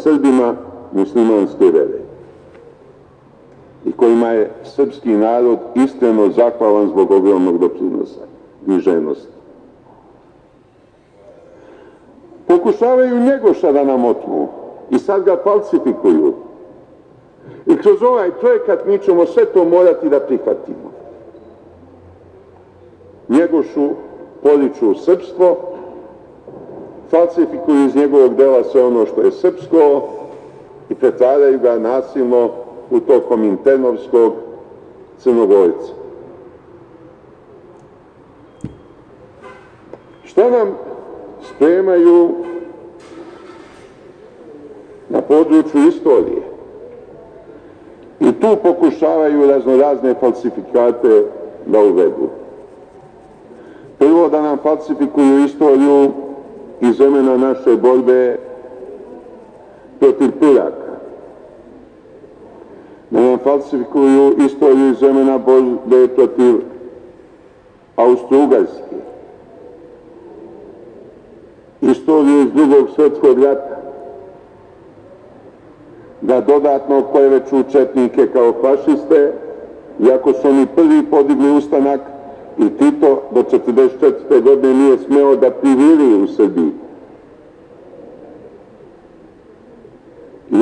Srbima muslimanske vere i kojima je srpski narod iskreno zahvalan zbog ogromnog doprinosa i željnosti. Pokušavaju Njegoša da nam otmu i sad ga falsifikuju. I kroz ovaj projekat mi ćemo sve to morati da prihvatimo. Njegošu poriču srpstvo, falsifikuju iz njegovog dela sve ono što je srpsko i pretvaraju ga nasilno u tog kominternovskog Crnogorca. Šta nam spremaju na području istorije? I tu pokušavaju raznorazne falsifikate da uvedu. Prvo da nam falsifikuju istoriju iz vremena naše borbe protiv Turaka. Da nam falsifikuju istoriju iz vremena borbe protiv Austro-Ugarske. Istoriju iz Drugog svjetskog rata. Da dodatno kleveću četnike kao fašiste, iako su oni prvi podigli ustanak i Tito do 1944. godine nije smeo da priviri u Srbiji.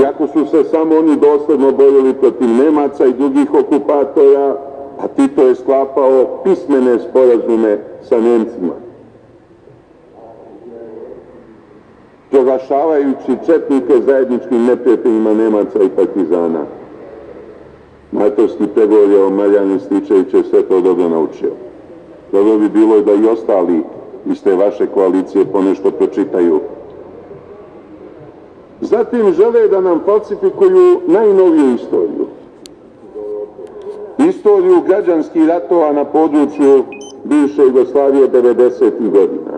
Iako su se samo oni dosledno borili protiv Nemaca i drugih okupatora, a Tito je sklapao pismene sporazume sa Nemcima, proglašavajući četnike zajedničkim neprijateljima Nemaca i partizana. Martovski pregovor je o Marijan Rističević je sve to dobro naučio. Dobro bi bilo da i ostali iz te vaše koalicije ponešto pročitaju. Zatim žele da nam falsifikuju najnoviju istoriju. Istoriju građanskih ratova na području bivše Jugoslavije 90. godina.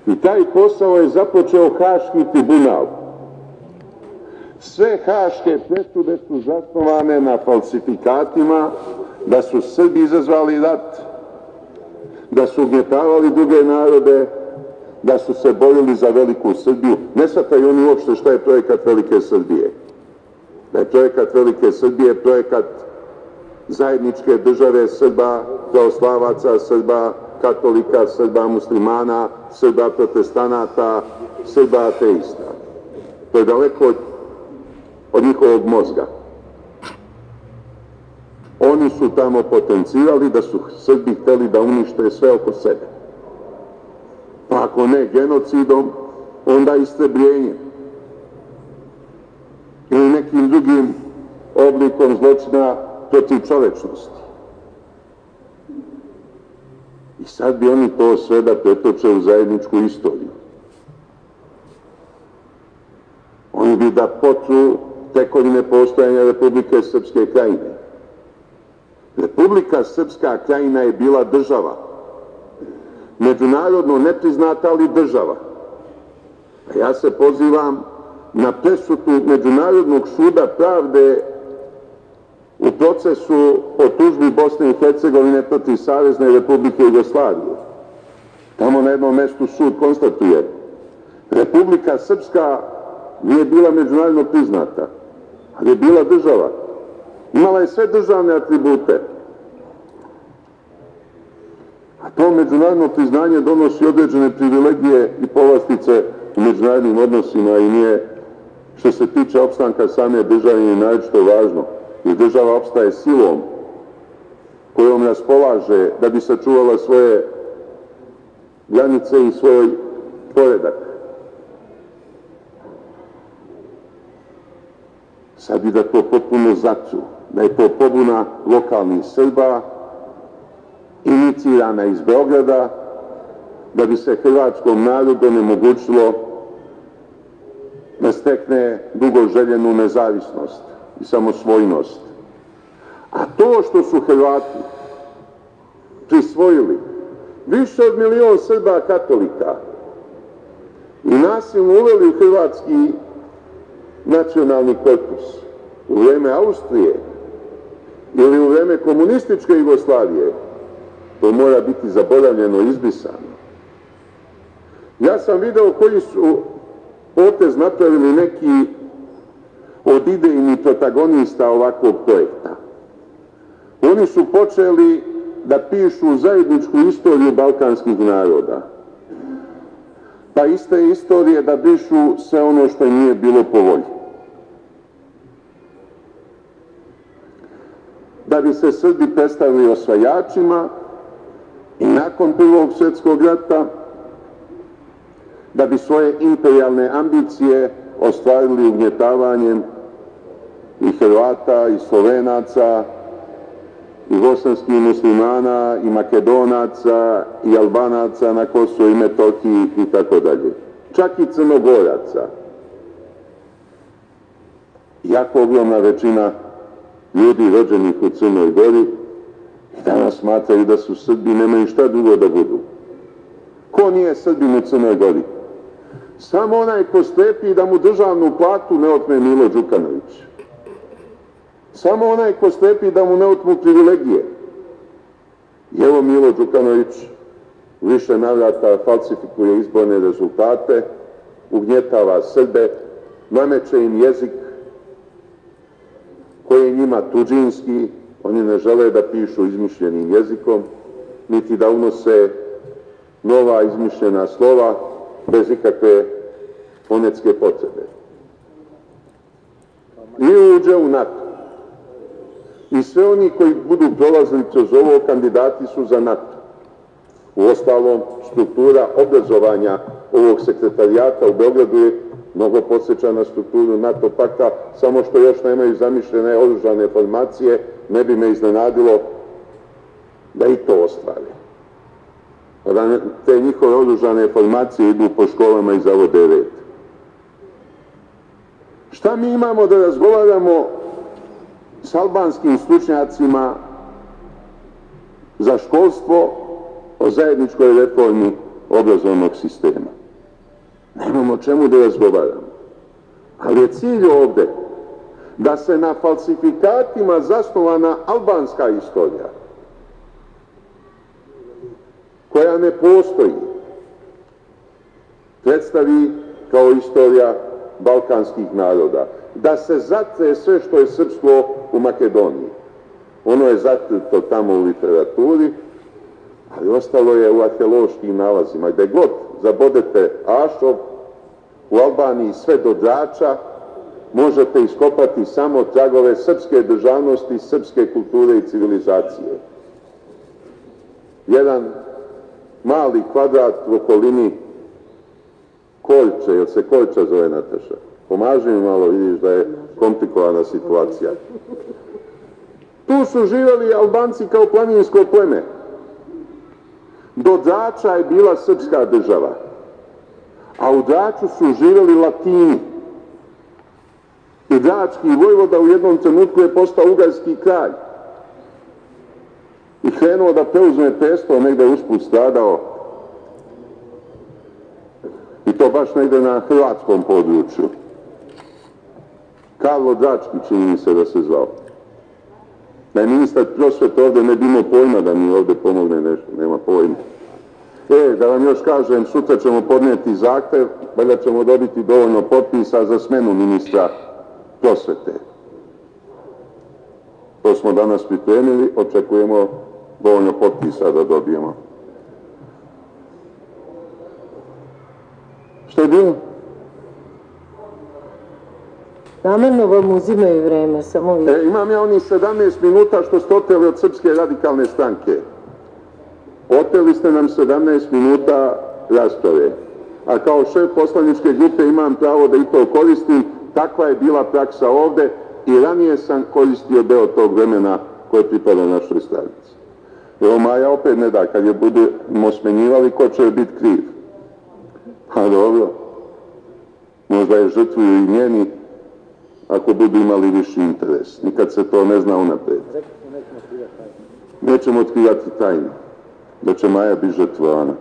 I taj posao je započeo Haški tribunal. Sve haške presude su zasnovane na falsifikatima da su Srbi izazvali rat, da su ugnjetavali druge narode, da su se borili za veliku Srbiju. Ne shvataju oni uopšte šta je projekat Velike Srbije. Da je projekat Velike Srbije projekat zajedničke države Srba, pravoslavaca, Srba, katolika, Srba, muslimana, Srba, protestanata, Srba, ateista. To je daleko od njihovog mozga. Oni su tamo potencirali da su Srbi hteli da unište sve oko sebe. Pa ako ne genocidom, onda istrebljenjem. Ili nekim drugim oblikom zločina protiv čovečnosti. I sad bi oni to sve da pretoče u zajedničku istoriju. Oni bi da potru tekovine postojanja Republike Srpske Krajine. Republika Srpska Krajina je bila država. Međunarodno nepriznata, ali država. A ja se pozivam na presudu Međunarodnog suda pravde u procesu o tužbi Bosne i Hercegovine protiv Savezne Republike Jugoslavije. Tamo na jednom mestu sud konstatuje: Republika Srpska nije bila međunarodno priznata, ali je bila država. Imala je sve državne atribute. A to međunarodno priznanje donosi određene privilegije i povlastice u međunarodnim odnosima i nije, što se tiče opstanka same države, nije naročito važno. Jer država opstaje silom kojom raspolaže da bi sačuvala svoje granice i svoj poredak. Sad bi da to potpuno zatru, da je to pobuna lokalnih Srba, inicirana iz Beograda, da bi se hrvatskom narodu onemogućilo da stekne dugo željenu nezavisnost i samosvojnost. A to što su Hrvati prisvojili više od 1 milion Srba katolika i nasilno uveli u hrvatski nacionalni korpus u vreme Austrije ili u vreme komunističke Jugoslavije, to mora biti zaboravljeno i izbrisano. Ja sam video koji su potez napravili neki od idejnih protagonista ovakvog projekta. Oni su počeli da pišu zajedničku istoriju balkanskih naroda. Pa iz te istorije da brišu sve ono što im nije bilo po volji. Da bi se Srbi predstavili osvajačima i nakon Prvog svjetskog rata, da bi svoje imperijalne ambicije ostvarili ugnjetavanjem i Hrvata, i Slovenaca, i bosanskih muslimana, i Makedonaca, i Albanaca na Kosovu i Metohiji i tako dalje. Čak i Crnogoraca. Jako ogromna većina ljudi rođenih u Crnoj Gori i danas smatraju da su Srbi, nemaju šta drugo da budu. Ko nije Srbin u Crnoj Gori? Samo onaj ko strepi da mu državnu platu ne otme Milo Đukanović. Samo onaj ko strepi da mu ne otmu privilegije. I evo Milo Đukanović u više navrata falsifikuje izborne rezultate, ugnjetava Srbe, nameće im jezik koji je njima tuđinski, oni ne žele da pišu izmišljenim jezikom, niti da unose nova izmišljena slova bez ikakve fonetske potrebe. I uđe u NATO. I sve oni koji budu prolazili kroz ovo, kandidati su za NATO. Uostalom, struktura obrazovanja ovog sekretarijata u Beogradu je mnogo podsjeća na strukturu NATO pakta, samo što još nemaju zamišljene oružane formacije, ne bi me iznenadilo da i to ostvare. Da te njihove oružane formacije idu po školama i zavode red. Šta mi imamo da razgovaramo s albanskim stručnjacima za školstvo o zajedničkoj reformi obrazovnog sistema? Nemamo o čemu da razgovaramo. Ali je cilj ovde da se na falsifikatima zasnovana albanska istorija, koja ne postoji, predstavi kao istorija balkanskih naroda. Da se zatre sve što je srpsko u Makedoniji. Ono je zatrto tamo u literaturi, ali ostalo je u arheološkim nalazima. Gde god zabodete Ašov, u Albaniji sve do Drača, možete iskopati samo tragove srpske državnosti, srpske kulture i civilizacije. Jedan mali kvadrat u okolini Koljče, jel se Koljča zove, Nataša? Pomaži mi malo, vidiš da je komplikovana situacija. Tu su živjeli Albanci kao planinsko pleme. Do Drača je bila srpska država, a u Draču su živjeli Latini. I drački vojvoda u jednom trenutku je postao ugarski kralj i krenuo da preuzme presto, negde usput stradao, i to baš negde na hrvatskom području. Karlo Drački, čini mi se da se zvao. Da je ministar prosvete ovde, ne bi imao pojma da mi ovde pomogne nešto, nema pojma. Da vam još kažem, sutra ćemo podnijeti zahtev, valjda ćemo dobiti dovoljno potpisa za smenu ministra prosvete. To smo danas pripremili, očekujemo dovoljno potpisa da dobijemo. Što je bilo? Namerno vam uzimaju vreme, samo vi. Imam ja onih 17 minuta što ste oteli od Srpske radikalne stranke. Oteli ste nam 17 minuta rasprave. A kao šef poslaničke grupe imam pravo da i to koristim. Takva je bila praksa ovde i ranije sam koristio deo tog vremena koje pripada našoj stranici. Evo Maja opet ne da, kad je budemo smenjivali, ko će biti kriv? Pa dobro, možda je žrtvuju i njeni, ako budu imali viši interes. Nikad se to ne zna unapred. Nećemo otkrivati tajnu, da će Maja biti žrtvovana.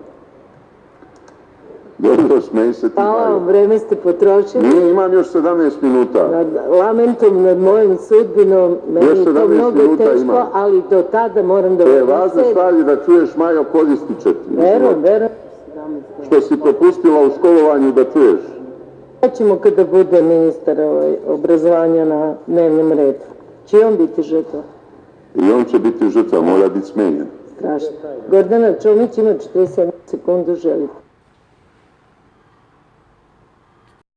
Dobro, smeji se ti, Maja. Hvala vam, vreme ste potrošili. Nije, imam još 17 minuta. Lamentom nad mojom sudbinom, meni je to mnogo teško, ali do tada moram da vam važne stvari da čuješ, Majo, koristit će ti. Verujem. Što si propustila u školovanju da čuješ. Šta ćemo kada bude ministar obrazovanja na dnevnom redu? Će on biti žrtva? I on će biti žrtva, mora biti smenjen. Strašno. Gordana Čomić ima 47 sekundu, želite.